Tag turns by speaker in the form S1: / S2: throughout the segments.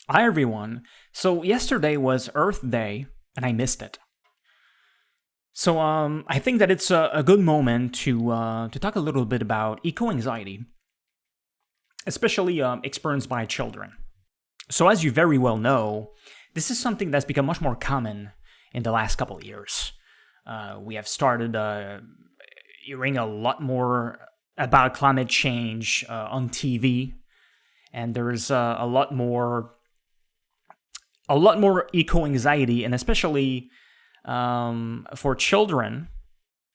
S1: Hi everyone. So yesterday was Earth Day and I missed it. So I think that it's a good moment to talk a little bit about eco-anxiety, especially experienced by children. So as you very well know, this is something that's become much more common in the last couple of years. We have started hearing a lot more about climate change on TV, and there's a lot more eco-anxiety, and especially for children,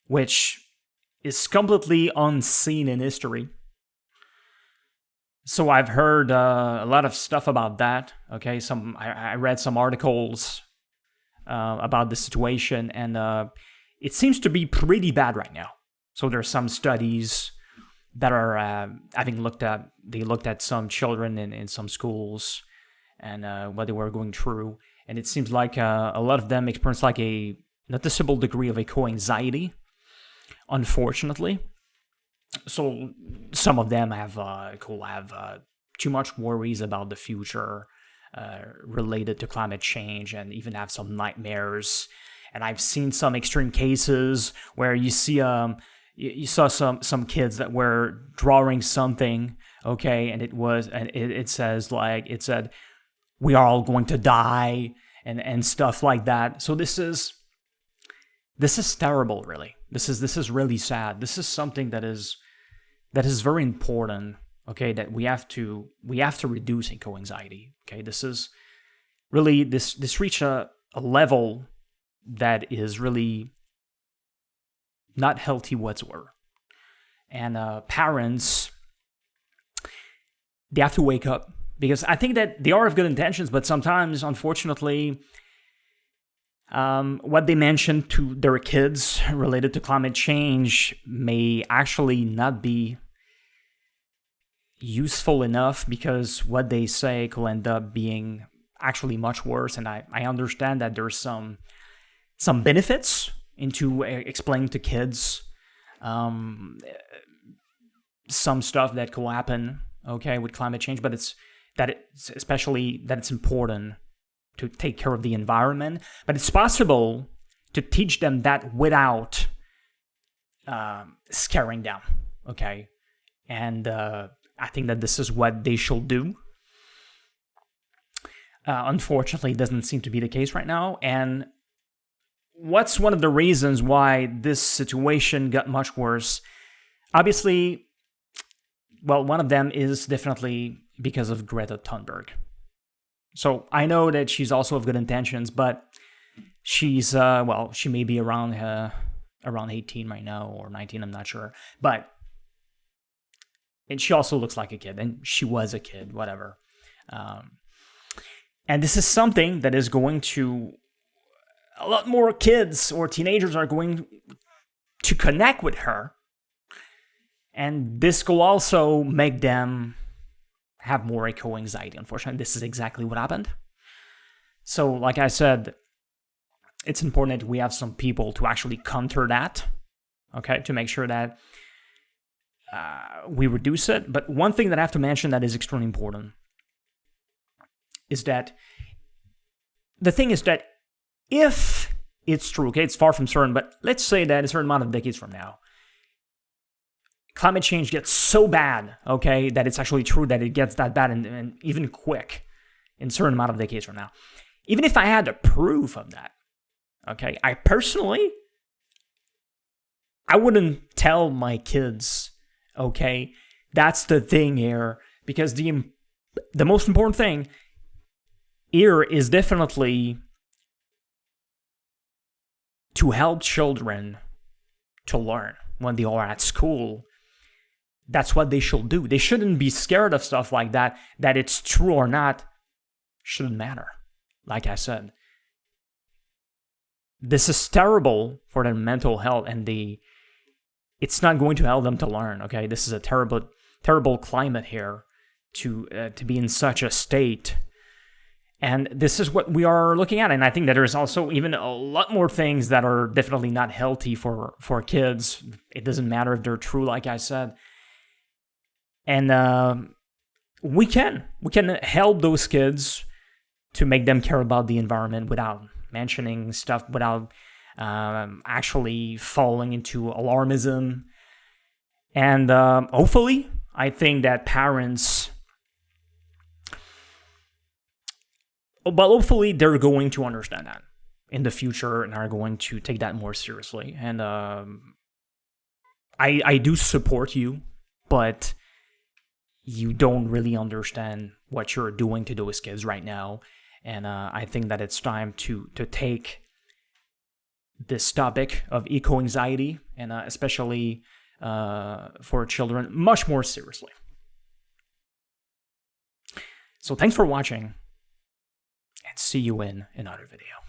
S1: which is completely unseen in history. So I've heard a lot of stuff about that. Okay, I read some articles about the situation, and it seems to be pretty bad right now. So there's some studies that are they looked at some children in some schools and what they were going through. And it seems like a lot of them experience like a noticeable degree of eco-anxiety, unfortunately. So some of them could have too much worries about the future related to climate change, and even have some nightmares. And I've seen some extreme cases where you saw some kids that were drawing something, okay, and it said we are all going to die and stuff like that. So this is terrible, really. This is really sad. This is something that is very important, okay, that we have to reduce eco-anxiety. Okay, this is really this reached a level that is really not healthy whatsoever. And parents, they have to wake up, because I think that they are of good intentions, but sometimes, unfortunately, what they mention to their kids related to climate change may actually not be useful enough, because what they say could end up being actually much worse. And I understand that there's some benefits into explaining to kids some stuff that could happen, okay, with climate change, but it's important to take care of the environment. But it's possible to teach them that without scaring them, okay? And I think that this is what they should do. Unfortunately, it doesn't seem to be the case right now. And what's one of the reasons why this situation got much worse? Obviously, well, one of them is definitely because of Greta Thunberg. So I know that she's also of good intentions, but she's she may be around 18 right now, or 19, I'm not sure. And she also looks like a kid, and she was a kid, whatever. And this is something that is going to, a lot more kids or teenagers are going to connect with her. And this will also make them have more eco-anxiety. Unfortunately, this is exactly what happened. So, like I said, it's important that we have some people to actually counter that, okay, to make sure that we reduce it. But one thing that I have to mention that is extremely important is that the thing is that if it's true, okay, it's far from certain, but let's say that a certain amount of decades from now, climate change gets so bad, okay, that it's actually true that it gets that bad, and even quick in a certain amount of decades from now. Even if I had the proof of that, okay, I wouldn't tell my kids, okay, that's the thing here, because the most important thing here is definitely to help children to learn when they are at school. That's what they should do. They shouldn't be scared of stuff like that. That it's true or not shouldn't matter. Like I said, this is terrible for their mental health, and it's not going to help them to learn. Okay, this is a terrible climate here to be in such a state. And this is what we are looking at. And I think that there's also even a lot more things that are definitely not healthy for kids. It doesn't matter if they're true, like I said. And we can help those kids to make them care about the environment without mentioning stuff, without actually falling into alarmism. And hopefully, I think that parents, but hopefully they're going to understand that in the future and are going to take that more seriously. And I do support you, but you don't really understand what you're doing to those kids right now. And I think that it's time to take this topic of eco-anxiety, and especially for children, much more seriously. So thanks for watching, and see you in another video.